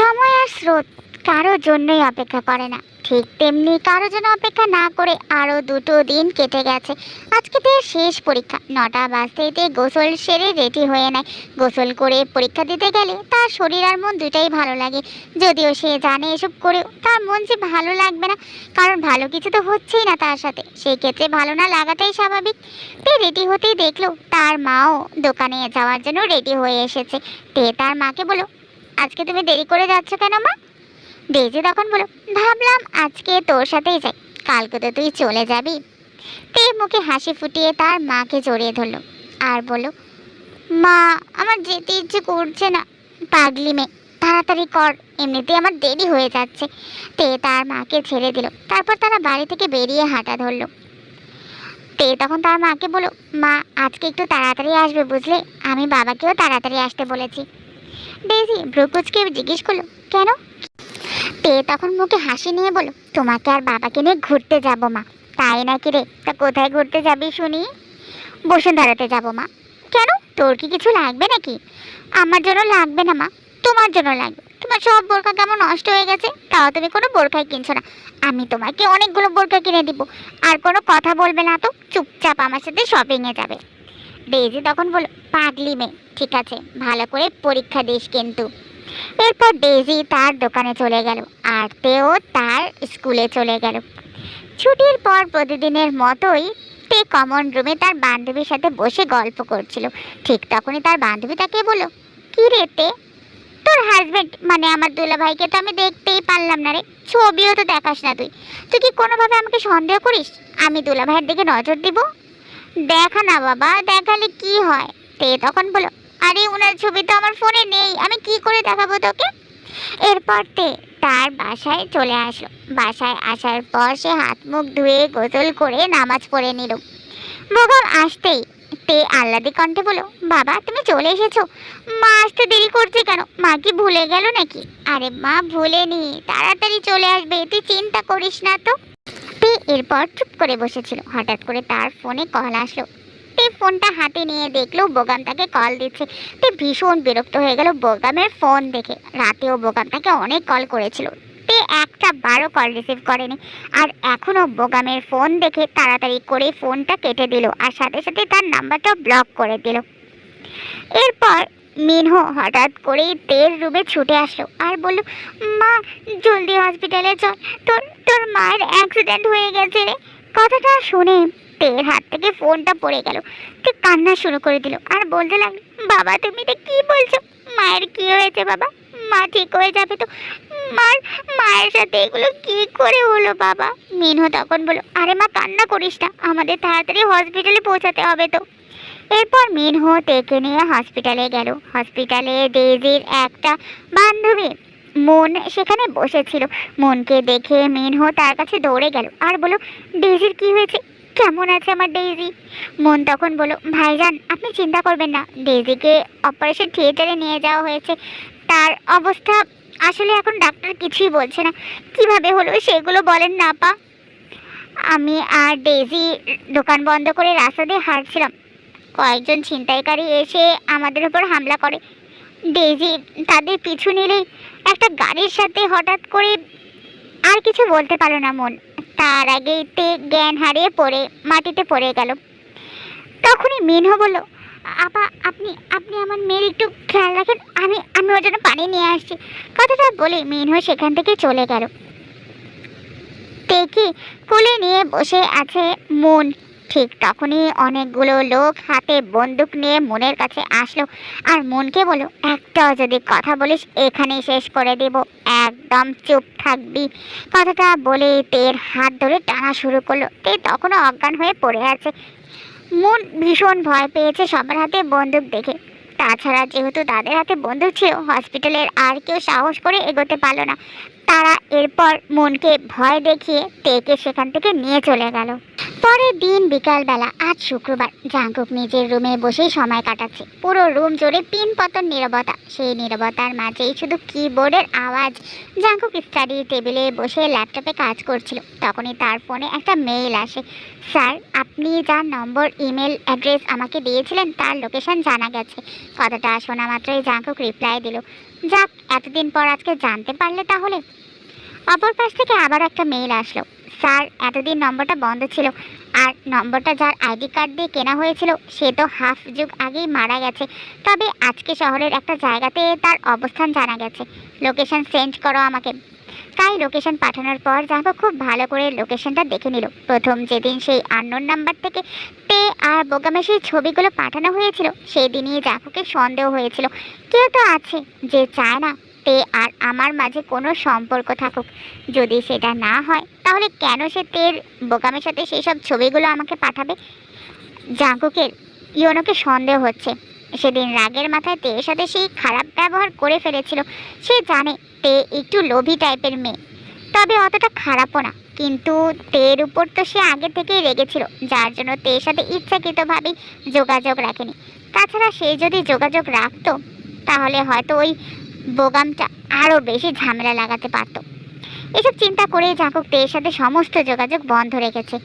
সময় আর স্রোত কারোর জন্যই অপেক্ষা করে না। ঠিক তেমনি কারো জন্য অপেক্ষা না করে আরও দুটো দিন কেটে গেছে। আজকে তার শেষ পরীক্ষা। 9টা বাজতেই গোসল সেরে রেডি হয়ে নেয়। গোসল করে পরীক্ষা দিতে গেলে তার শরীর আর মন দুটাই ভালো লাগে। যদিও সে জানে এসব করেও তার মন যে ভালো লাগবে না, কারণ ভালো কিছু তো হচ্ছেই না তার সাথে। সেই ক্ষেত্রে ভালো না লাগাটাই স্বাভাবিক। তে রেডি হতেই দেখলো তার মাও দোকানে যাওয়ার জন্য রেডি হয়ে এসেছে। তে তার মাকে বলো, আজকে তুমি দেরি করে যাচ্ছ কেন মা? ডেজি তখন বলো, ভাবলাম আজকে তোর সাথেই যাই, কালকে তো তুই চলে যাবি। তে মুখে হাসি ফুটিয়ে তার মাকে জড়িয়ে ধরলো আর বলল, মা আমার যেতে ইচ্ছে করছে না। পাগলি মেয়ে, তাড়াতাড়ি কর, এমনিতেই আমার দেরি হয়ে যাচ্ছে। তে তার মাকে ছেড়ে দিল। তারপর তারা বাড়ি থেকে বেরিয়ে হাঁটা ধরলো। তে তখন তার মাকে বলো, মা আজকে একটু তাড়াতাড়ি আসবে বুঝলে, আমি বাবাকেও তাড়াতাড়ি আসতে বলেছি। ডেজি ভ্রুকুচকে জিজ্ঞেস করলো, কেন? তে তখন মুখে হাসি নিয়ে বলো, তোমাকে আর বাবাকে নিয়ে ঘুরতে যাব মা। তাই নাকি রে? তা কোথায় ঘুরতে যাবি শুনি? বসুন্ধরাতে যাব মা। কেন, তোর কি কিছু লাগবে নাকি? আমার জন্য লাগবে না মা, তোমার জন্য লাগবে। তোমার সব বোরকা কেমন নষ্ট হয়ে গেছে, তাও তুমি কোনো বোরকাই কিনছো না। আমি তোমাকে অনেকগুলো বোরকা কিনে দিব। আর কোনো কথা বলবে না তো, চুপচাপ আমার সাথে শপিংয়ে যাবে। ডেজি তখন বলো, পাগলি মেয়ে, ঠিক আছে ভালো করে পরীক্ষা দিস কিন্তু। এরপর ডেজি তার দোকানে চলে গেল আর তেও তার স্কুলে চলে গেল। ছুটির পর প্রতিদিনের মতোই তে কমন রুমে তার বান্ধবীর সাথে বসে গল্প করছিল। ঠিক তখনই তার বান্ধবী তাকে বলল, কি রে তে, তোর হাজবেন্ড মানে আমার দুলাভাইকে তো আমি দেখতেই পারলাম না রে, ছবিও তো দেখাস না তুই। তুই কি কোনোভাবে আমাকে সন্দেহ করিস আমি দুলাভাইয়ের দিকে নজর দিব? দেখা না বাবা, দেখালে কি হয়? তে তখন বলো, আরে ওনার ছবি তো আমার ফোনে নেই, আমি কি করে দেখাবো তোকে? এরপর তে তার বাসায় চলে আসলো। বাসায় আসার পর সে হাত মুখ ধুয়ে গোসল করে নামাজ পড়ে নিল। বোগাম আসতেই তে আহ্লাদে কণ্ঠে বলো, বাবা তুমি চলে এসেছো? মা আসতে দেরি করছে কেন? মা কি ভুলে গেল নাকি? আরে মা ভুলেনি, তাড়াতাড়ি চলে আসবে, তুই চিন্তা করিস না তো। তে এরপর চুপ করে বসেছিল। হঠাৎ করে তার ফোনে কল আসলো। তে ফোনটা হাতে নিয়ে দেখলো বোগাম তাকে কল দিচ্ছে। তে ভীষণ বিরক্ত হয়ে গেল বোগামের ফোন দেখে। রাতেও বোগাম তাকে অনেক কল করেছিল, তে একটা বারো কল রিসিভ করেনি। আর এখনো বোগামের ফোন দেখে তাড়াতাড়ি করে ফোনটা কেটে দিল আর সাথে সাথে তার নাম্বারটা ব্লক করে দিল। এরপর মিনহো হঠাৎ করেই তের রুমে ছুটে আসলো আর বলল, মা জলদি হসপিটালে চল, তোর তোর মায়ের অ্যাক্সিডেন্ট হয়ে গেছে রে। কথাটা শুনে তের হাত থেকে ফোনটা পড়ে গেল। তে কান্না শুরু করে দিল আর বলতে লাগলো, বাবা তুমি এটা কি বলছো? মায়ের কি হয়েছে বাবা? মা ঠিক হয়ে যাবে তো? মায়ের সাথে এগুলো কি করে হলো বাবা? মিনহো তখন বলল, আরে মা কান্না করিস না, আমাদের তাড়াতাড়ি হসপিটালে পৌঁছাতে হবে তো। এরপর মিনহো তেকে নিয়ে হসপিটালে গেল। হসপিটালে ডেজির একটা বান্ধবী মন সেখানে বসেছিল। মনকে দেখে মিনহো তার কাছে দৌড়ে গেল আর বলল, ডেজির কি হয়েছে, কেমন আছে আমার ডেজি? মন তখন বলল, ভাইজান আপনি চিন্তা করবেন না, ডেজিকে অপারেশন থিয়েটারে নিয়ে যাওয়া হয়েছে। তার অবস্থা আসলে এখন ডাক্তার কিছুই বলছে না। কিভাবে হলো সেগুলো বলেন না আপা। আমি আর ডেজি দোকান বন্ধ করে রাস্তা দিয়ে হাঁটছিলাম, কয়েকজন ছিনতাইকারী এসে আমাদের উপর হামলা করে। ডেজি তাদের পিছু নিলেই একটা গাড়ির সাথে হঠাৎ করে আর কিছু বলতে পারলো না মন। তার আগেই তে জ্ঞান হারিয়ে মাটিতে পড়ে গেল। তখনই মিনহো বলল, আপা আপনি আপনি আমার মেয়ের একটু খেয়াল রাখেন, আমি আমি ওর জন্য পানি নিয়ে আসছি। কথাটা বলে মিনহো সেখান থেকে চলে গেল। তেকে কোলে নিয়ে বসে আছে মন। ঠিক তখনই অনেকগুলো লোক হাতে বন্দুক নিয়ে মনের কাছে আসলো আর মনকে বলল, একটাও যদি কথা বলিস এখানেই শেষ করে দেব, একদম চুপ থাকবি। কথাটা বলে তের হাত ধরে টানা শুরু করলো। তে তখনও অজ্ঞান হয়ে পড়ে আছে। মন ভীষণ ভয় পেয়েছে সবার হাতে বন্দুক দেখে। তাছাড়া যেহেতু তাদের হাতে বন্দুক ছিল, হসপিটালের আর কেউ সাহস করে এগোতে পারলো না। তারা এরপর মনকে ভয় দেখিয়ে তেকে সেখান থেকে নিয়ে চলে গেল। পরের দিন বিকালবেলা, আজ শুক্রবার, জাঙ্কুক নিজের রুমে বসেই সময় কাটাচ্ছে। পুরো রুম জুড়ে পিনপতন নীরবতা। সেই নীরবতার মাঝেই শুধু কিবোর্ডের আওয়াজ। জাঙ্কুক স্টাডি টেবিলে বসে ল্যাপটপে কাজ করছিল। তখনই তার ফোনে একটা মেইল আসে। স্যার, আপনি যার নম্বর ইমেল অ্যাড্রেস আমাকে দিয়েছিলেন তার লোকেশন জানা গেছে। কথাটা শোনা মাত্রই জাঙ্কুক রিপ্লাই দিল, যাক এতদিন পর আজকে জানতে পারলে তাহলে। অপর পাশ থেকে আবার একটা মেইল আসলো, স্যার এতদিন নম্বরটা বন্ধ ছিল, আর নম্বরটা যার আইডি কার্ড দিয়ে কেনা হয়েছিল সে তো হাফ যুগ আগেই মারা গেছে। তবে আজকে শহরের একটা জায়গাতে তার অবস্থান জানা গেছে, লোকেশন সেন্ড করো আমাকে। তাই লোকেশন পাঠানোর পর জাঙ্কুক খুব ভালো করে লোকেশনটা দেখে নিল। প্রথম যেদিন সেই আননোন নাম্বার থেকে তে আর বোগামে সেই ছবিগুলো পাঠানো হয়েছিল সেই দিনই জাঙ্কুকের সন্দেহ হয়েছিল, কেউ তো আছে যে চায় না তে আর আমার মাঝে কোনো সম্পর্ক থাকুক। যদি সেটা না হয় তাহলে কেন সে তের বোগামের সাথে সেই সব ছবিগুলো আমাকে পাঠাবে? জাঙ্কুকের ইয়োনোকে সন্দেহ হচ্ছে। সেদিন রাগের মাথায় তের সাথে সেই খারাপ ব্যবহার করে ফেলেছিল। সে জানে তে একটু লোভী টাইপের মেয়ে, তবে অতটা খারাপও না। কিন্তু তের উপর তো সে আগে থেকেই রেগেছিল, যার জন্য তের সাথে ইচ্ছাকৃতভাবেই যোগাযোগ রাখেনি। তাছাড়া সে যদি যোগাযোগ রাখতো তাহলে হয়তো ওই বোগামটা আরও বেশি ঝামেলা লাগাতে পারত। এসব চিন্তা করেই জাঙ্কুক তের সাথে সমস্ত যোগাযোগ বন্ধ রেখেছে।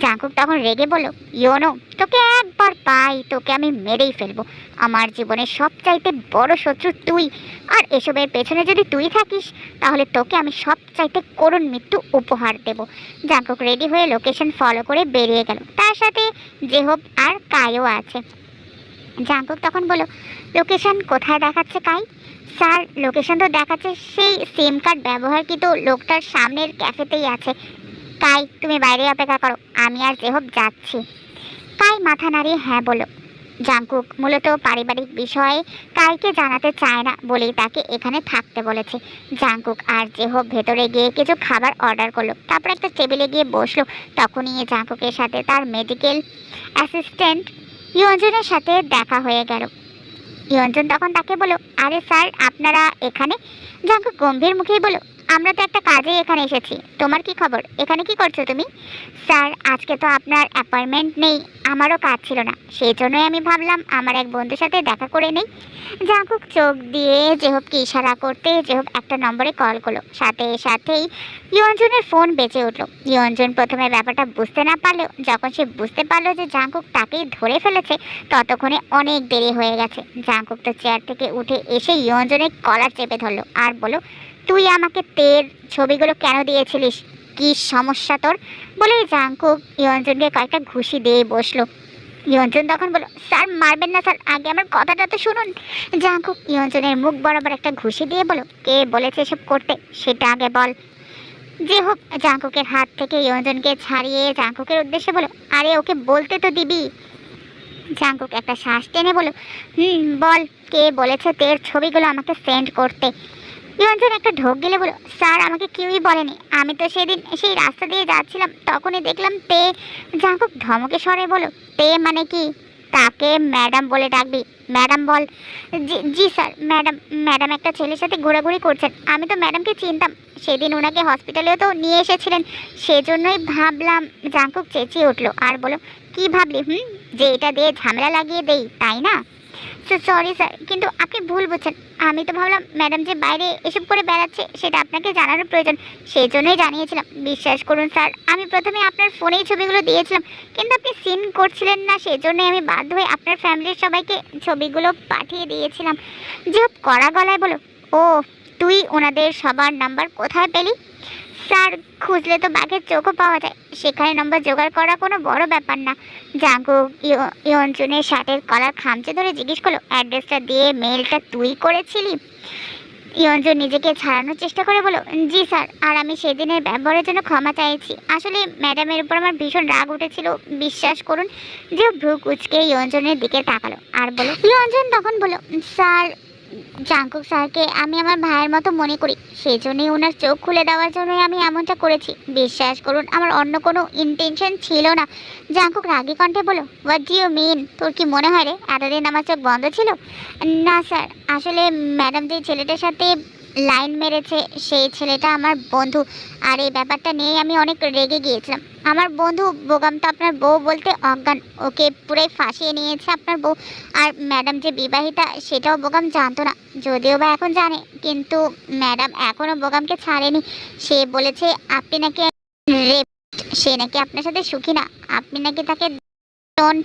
জাঙ্কুক তখন রেগে বলল, ইয়োনো তোকে একবার পাই তোকে আমি মেরেই ফেলবো। আমার জীবনের সবচাইতে বড় শত্রু তুই, আর এসবের পেছনে যদি তুই থাকিস তাহলে তোকে আমি সবচাইতে করুণ মৃত্যু উপহার দেব। জাঙ্কুক রেডি হয়ে লোকেশন ফলো করে বেরিয়ে গেল, তার সাথে জেহব আর কাইও আছে। জাঙ্কুক তখন বলল, লোকেশন কোথায় দেখাচ্ছে কাই? স্যার লোকেশন তো দেখাচ্ছে সেই সিম কার্ড ব্যবহারকৃত লোকটার সামনের ক্যাফেতেই আছে। কাই তুমি বাইরে অপেক্ষা করো, আমি আর জেহব যাচ্ছি। কাই মাথা নাড়িয়ে হ্যাঁ বলল। জাঙ্কুক মূলত পারিবারিক বিষয়ে কাইকে জানাতে চায় না বলেই তাকে এখানে থাকতে বলেছে। জাঙ্কুক আর জেহব ভেতরে গিয়ে কিছু খাবার অর্ডার করলো, তারপর একটা টেবিলে গিয়ে বসলো। তখনই জাঙ্কুকের সাথে তার মেডিকেল অ্যাসিস্ট্যান্ট ইয়ঞ্জনের সাথে দেখা হয়ে গেল। ইয়ঞ্জন তখন তাকে বলল, আরে স্যার আপনারা এখানে? জাঙ্কুক গম্ভীর মুখেই বলল, আমরা তো একটা কাজে এখানে এসেছি, তোমার কি খবর? এখানে কি করছো তুমি? স্যার আজকে তো আপনার অ্যাপয়েন্টমেন্ট নেই, আমারও কাজ ছিল না, সেই জন্যই আমি ভাবলাম আমার এক বন্ধুর সাথে দেখা করে নেই। জাঙ্কুক চোখ দিয়ে জেহবকে ইশারা করতে জেহব একটা নম্বরে কল করলো। সাথে সাথেই ইয়ঞ্জনের ফোন বেজে উঠলো। ইয়ঞ্জন প্রথমে ব্যাপারটা বুঝতে না পারলেও যখন সে বুঝতে পারলো যে জাঙ্কুক তাকেই ধরে ফেলেছে ততক্ষণে অনেক দেরি হয়ে গেছে। জাঙ্কুক তো চেয়ার থেকে উঠে এসে ইয়ঞ্জনের কলার চেপে ধরলো আর বলল, তুই আমাকে তের ছবিগুলো কেন দিয়েছিলিস? কি সমস্যা তোর? বলে জাঙ্কুক ইয়ঞ্জনকে কয়েকটা ঘুষি দিয়ে বসলো। ইয়ঞ্জন তখন বলল, স্যার মারবেন না স্যার, আগে আমার কথাটা তো শুনুন। জাঙ্কুক ইয়ঞ্জনের মুখ বরাবর একটা ঘুষি দিয়ে বলল, কে বলেছে এসব করতে সেটা আগে বল। যে হোক জাঙ্কুকের হাত থেকে ইয়ঞ্জনকে ছাড়িয়ে জাঙ্কুকের উদ্দেশ্যে বলল, আরে ওকে বলতে তো দিবি। জাঙ্কুক একটা শ্বাস টেনে বলল, বল কে বলেছে তের ছবিগুলো আমাকে সেন্ড করতে। ইয়ঞ্জন একটা ঢোক গেলে বলল, স্যার আমাকে কেউই বলেনি, আমি তো সেদিন সেই রাস্তা দিয়ে যাচ্ছিলাম তখনই দেখলাম তে। জাঙ্কুক ধমকে স্বরে বলল, তে মানে কি? তাকে ম্যাডাম বলে ডাকবি। ম্যাডাম বল। জি জি স্যার, ম্যাডাম। ম্যাডাম একটা ছেলের সাথে ঘোরাঘুরি করছেন, আমি তো ম্যাডামকে চিনতাম, সেদিন ওনাকে হসপিটালেও তো নিয়ে এসেছিলেন, সেজন্যই ভাবলাম। জাঙ্কুক চেঁচিয়ে উঠলো আর বলল, কি ভাবলি যে এটা দিয়ে ঝামেলা লাগিয়ে দেই তাই না? সরি স্যার, কিন্তু আপনি ভুল বুঝছেন, আমি তো ভাবলাম ম্যাডাম যে বাইরে এসব করে বেড়াচ্ছে সেটা আপনাকে জানানোর প্রয়োজন, সেই জন্যই জানিয়েছিলাম। বিশ্বাস করুন স্যার, আমি প্রথমে আপনার ফোনেই ছবিগুলো দিয়েছিলাম, কিন্তু আপনি সিন করছিলেন না, সেই জন্যই আমি বাধ্য হয়ে আপনার ফ্যামিলির সবাইকে ছবিগুলো পাঠিয়ে দিয়েছিলাম। যে কড়া গলায় বলো, ও তুই ওনাদের সবার নাম্বার কোথায় পেলি? স্যার খুঁজলে তো বাঘের চোখও পাওয়া যায়, সেখানে নম্বর জোগাড় করা কোনো বড় ব্যাপার না। জাঙ্কুক ইয়ঞ্জনের শার্টের কলার খামচে ধরে জিজ্ঞেস করলো, অ্যাড্রেসটা দিয়ে মেলটা তুই করেছিলি? ইয়ঞ্জন নিজেকে ছাড়ানোর চেষ্টা করে বলো, জি স্যার, আর আমি সেদিনের ব্যবহারের জন্য ক্ষমা চাইছি। আসলে ম্যাডামের উপর আমার ভীষণ রাগ উঠেছিল, বিশ্বাস করুন। যে ভ্রু কুচকে ইয়ঞ্জনের দিকে তাকালো আর বলো, ইয়ঞ্জন তখন বলো, স্যার জাঙ্কুক স্যারকে আমি আমার ভাইয়ের মতো মনে করি, সেই জন্যই ওনার চোখ খুলে দেওয়ার জন্যই আমি এমনটা করেছি। বিশ্বাস করুন আমার অন্য কোনো ইন্টেনশন ছিল না। জাঙ্কুক রাগী কণ্ঠে বলো, হোয়াট ডু ইউ মিন? তোর কি মনে হয় রে এতদিন আমার চোখ বন্ধ ছিল? না স্যার, আসলে ম্যাডাম যে ছেলেটার সাথে লাইন মেরেছে সেই ছেলেটা আমার বন্ধু, আর এই ব্যাপারটা নিয়ে আমি অনেক রেগে গিয়েছিলাম। আমার বন্ধু বোগাম তো আপনার বউ বলতে অজ্ঞান, ওকে পুরাই ফাঁসিয়ে নিয়েছে আপনার বউ। আর ম্যাডাম যে বিবাহিতা সেটাও বোগাম জানতো না, যদিও বা এখন জানে, কিন্তু ম্যাডাম এখনও বোগামকে ছাড়েনি। সে বলেছে আপনি নাকি রেপ, সে নাকি আপনার সাথে সুখী না, আপনি নাকি তাকে ইয়ন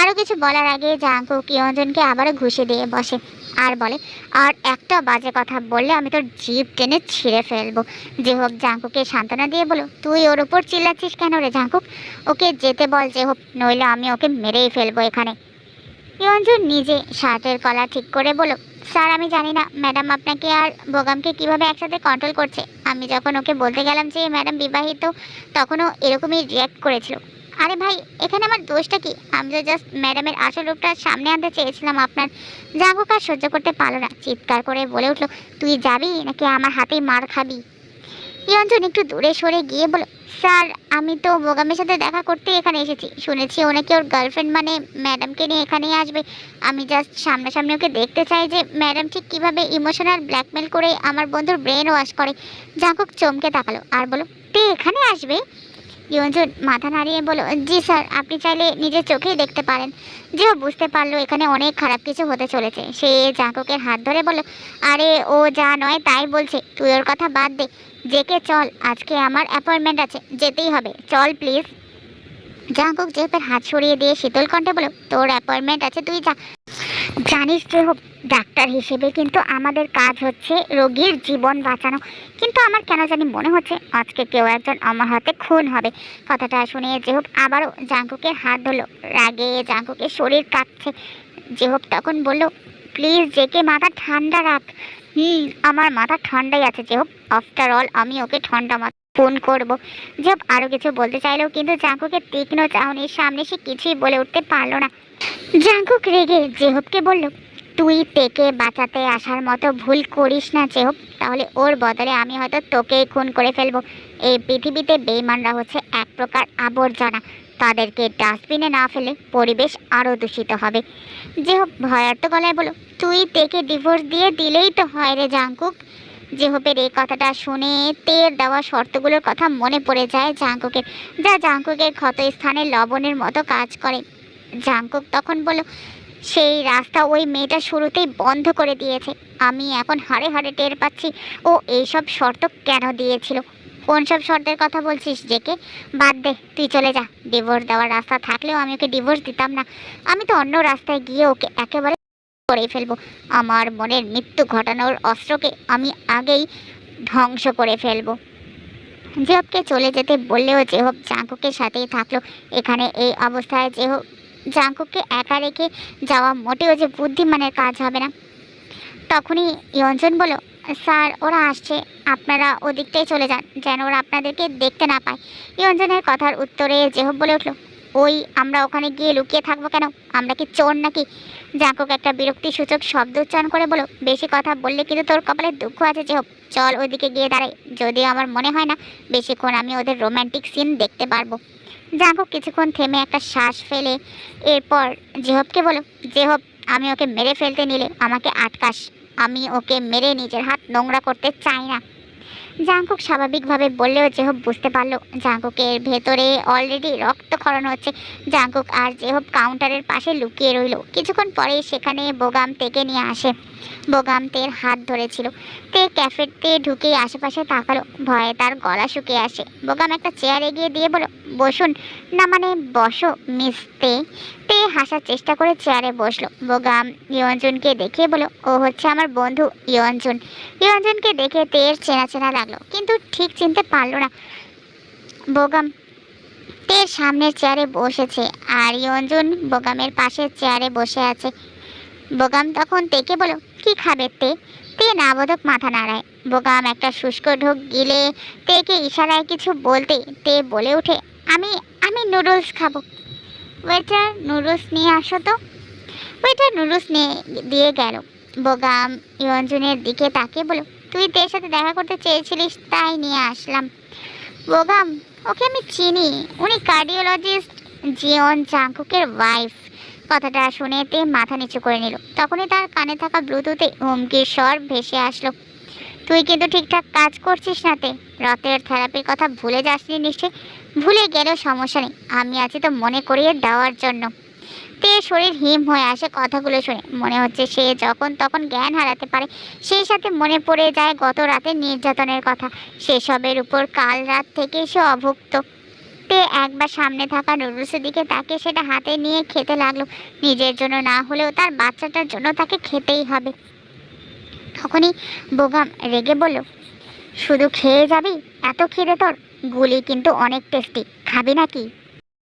আরও কিছু বলার আগে জাঙ্কুক ইয়ঞ্জনকে আবারও ঘুষে দিয়ে বসে আর বলে, আর একটা বাজে কথা বললে আমি তোর জিভ টেনে ছিঁড়ে ফেলবো। জেহব জাঙ্কুকে সান্ত্বনা দিয়ে বলো, তুই ওর উপর চিল্লাচ্ছিস কেন রে জাঙ্কুক? ওকে যেতে বল জেহব, নইলে আমি ওকে মেরেই ফেলবো এখানে। ইয়ঞ্জন নিজে শার্টের কলার ঠিক করে বলো, স্যার আমি জানি না ম্যাডাম আপনাকে আর বোগামকে কিভাবে একসাথে কন্ট্রোল করছে। আমি যখন ওকে বলতে গেলাম যে ম্যাডাম বিবাহিত, তখনও এরকমই রিয়্যাক্ট করেছিল। আরে ভাই, এখানে আমার দোষটা কি? আমি তো জাস্ট ম্যাডামের আসল রূপটা সামনে আনতে চেয়েছিলাম আপনার। জাঙ্কুক আর সহ্য করতে পারলো না, চিৎকার করে বলে উঠলো, তুই যাবি নাকি আমার হাতেই মার খাবি? ইয়ঞ্জন একটু দূরে সরে গিয়ে বলো, স্যার আমি তো বোগামের সাথে দেখা করতে এখানে এসেছি। শুনেছি ও নাকি ওর গার্লফ্রেন্ড মানে ম্যাডামকে নিয়ে এখানেই আসবে। আমি জাস্ট সামনাসামনি ওকে দেখতে চাই যে ম্যাডাম ঠিক কীভাবে ইমোশনাল ব্ল্যাকমেল করে আমার বন্ধুর ব্রেন ওয়াশ করে। জাঙ্কুক চমকে তাকালো আর বলো, তুই এখানে আসবে? ইয়ঞ্জন মাথা নাড়িয়ে বলো, জি স্যার, আপনি চাইলে নিজের চোখেই দেখতে পারেন। যে বুঝতে পারলো এখানে অনেক খারাপ কিছু হতে চলেছে, সে জাঙ্কুকের হাত ধরে বলল, আরে ও যা নয় তাই বলছে, তুই ওর কথা বাদ দে। জেকে চল, আজকে আমার অ্যাপয়েন্টমেন্ট আছে, যেতেই হবে, চল প্লিজ। জাঙ্কুক জেপের হাত সরিয়ে দিয়ে শীতল কণ্ঠে বলো, তোর অ্যাপয়েন্টমেন্ট আছে, তুই যা। জানিস যে হোক, ডাক্তার হিসেবে কিন্তু আমাদের কাজ হচ্ছে রোগীর জীবন বাঁচানো। কিন্তু আমার কেন জানি মনে হচ্ছে আজকে কেউ একজন আমার হাতে খুন হবে। কথাটা শুনে জেহব আবারও জাঙ্কুকের হাত ধরলো। রাগে জাঙ্কুকের শরীর কাঁপছে। জেহব তখন বলল, প্লিজ জেকে মাথা ঠান্ডা রাখ। আমার মাথা ঠান্ডাই আছে জেহব, আফটার অল আমি ওকে ঠান্ডা মাথা ফোন করবো। জেহব আরও কিছু বলতে চাইলেও কিন্তু জাঙ্কুকের তীক্ষ্ণ চাহনির সামনে সে কিছুই বলে উঠতে পারলো না। জাঙ্কুক রেগে জেহবকে বলল, তুই তেকে বাঁচাতে আসার মতো ভুল করিস না জেহব, তাহলে ওর বদলে আমি হয়তো তোকেই খুন করে ফেলবো। এই পৃথিবীতে বেইমানরা হচ্ছে এক প্রকার আবর্জনা, তাদেরকে ডাস্টবিনে না ফেলে পরিবেশ আরও দূষিত হবে। জেহব ভয়ার্থ গলায় বলো, তুই তেকে ডিভোর্স দিয়ে দিলেই তো হয় রে জাঙ্কুক। জেহবের এই কথাটা শুনে তের দেওয়া শর্তগুলোর কথা মনে পড়ে যায় জাঙ্কুকের, যা জাঙ্কুকের ক্ষত স্থানে লবণের মতো কাজ করে। জাঙ্কুক তখন বলল, সেই রাস্তা ওই মেয়েটা শুরুতেই বন্ধ করে দিয়েছে। আমি এখন হাড়ে হাড়ে টের পাচ্ছি ও এইসব শর্ত কেন দিয়েছিল। কোন সব শর্তের কথা বলছিস জেকে? বাদ দে, তুই চলে যা। ডিভোর্স দেওয়ার রাস্তা থাকলেও আমি ওকে ডিভোর্স দিতাম না। আমি তো অন্য রাস্তায় গিয়ে ওকে একেবারে করে ফেলবো। আমার মনের মৃত্যু ঘটানোর অস্ত্রকে আমি আগেই ধ্বংস করে ফেলবো। জেহবকে চলে যেতে বললেও জেহব জাঙ্কুকের সাথেই থাকলো। এখানে এই অবস্থায় জেহব জাঙ্কুককে একা রেখে যাওয়া মোটেও যে বুদ্ধিমানের কাজ হবে না। তখনই ইয়ঞ্জন বলল, স্যার ওরা আসছে, আপনারা ওদিকটাই চলে যান, যেন ওরা আপনাদেরকে দেখতে না পায়। ইয়ঞ্জনের কথার উত্তরে জেহব বলে উঠল, ওই আমরা ওখানে গিয়ে লুকিয়ে থাকবো কেন? আমরা কি চোর নাকি? জাঙ্কুক একটা বিরক্তিসূচক শব্দ উচ্চারণ করে বলো, বেশি কথা বললে কিন্তু তোর কপালে দুঃখ আছে জেহব। চল ওইদিকে গিয়ে দাঁড়াই, যদিও আমার মনে হয় না বেশিক্ষণ আমি ওদের রোম্যান্টিক সিন দেখতে পারবো। জাঙ্কুক কিছুক্ষণ থেমে একটা শ্বাস ফেলে এরপর জেহবকে বলো, জেহব আমি ওকে মেরে ফেলতে নিলে আমাকে আটকাস। আমি ওকে মেরে নিজের হাত নোংরা করতে চাই না। জাঙ্কুক স্বাভাবিকভাবে বললেও জেহব বুঝতে পারলো জাঙ্কুকের ভেতরে অলরেডি রক্তক্ষরণ হচ্ছে। জাঙ্কুক আর জেহব কাউন্টারের পাশে লুকিয়ে রইল। কিছুক্ষণ পরে সেখানে বোগাম তেকে নিয়ে আসে। বোগাম তের হাত ধরেছিল। তে ক্যাফেতে ঢুকে আশেপাশে তাকালো, ভয়ে তার গলা শুকিয়ে আসে। বোগাম একটা চেয়ার এগিয়ে দিয়ে বলো, বসুন। না মানে বসো মিস তে। তে হাসার চেষ্টা করে চেয়ারে বসলো। বোগাম ইয়ঞ্জনকে দেখে বলো, ও হচ্ছে আমার বন্ধু ইয়ঞ্জন। ইয়ঞ্জনকে দেখে তের চেনা চেনা লাগলো, কিন্তু ঠিক চিনতে পারলো না। বোগাম তের সামনের চেয়ারে বসেছে আর ইয়ঞ্জন বোগামের পাশের চেয়ারে বসে আছে। বোগাম তখন তেকে বলো, কি খাবে তে? তে নাবোধক মাথা নাড়ায়। বোগাম একটা শুষ্ক ঢোক গিলে তেকে ইশারায় কিছু বলতে তে বলে ওঠে, আমি আমি নুডলস খাবো। ওয়েটার নুডলস নিয়ে আসো তো। ওয়েটার নুডলস নিয়ে দিয়ে গেল। বোগাম ইয়ঞ্জনের দিকে তাকিয়ে বলো, তুই তের সাথে দেখা করতে চেয়েছিলিস তাই নিয়ে আসলাম। বোগাম, ওকে আমি চিনি, উনি কার্ডিওলজিস্ট জিয়ন জাঙ্কুকের ওয়াইফ। কথাটা শুনে তে মাথা নিচু করে নিল। তখনই তার কানে থাকা ব্লুটুথে হুমকির স্বর ভেসে আসলো, তুই কিন্তু ঠিকঠাক কাজ করছিস না তে। রথের থেরাপির কথা ভুলে যাসনি নিশ্চয়ই? ভুলে গেলেও সমস্যা নেই, আমি আছি তো মনে করিয়ে দেওয়ার জন্য। তে শরীর হিম হয়ে আসে কথাগুলো শুনে। মনে হচ্ছে সে যখন তখন জ্ঞান হারাতে পারে। সেই সাথে মনে পড়ে যায় গত রাতে নির্যাতনের কথা। সেসবের উপর কাল রাত থেকে সে অভুক্ত। তে একবার সামনে থাকা নুডলসের দিকে তাকিয়ে সেটা হাতে নিয়ে খেতে লাগলো। নিজের জন্য না হলেও তার বাচ্চাটার জন্য তাকে খেতেই হবে। তখনই বোগাম রেগে বলল, শুধু খেয়ে যাবি? এত খিদে তোর? গুলি কিন্তু অনেক টেস্টি, খাবি নাকি?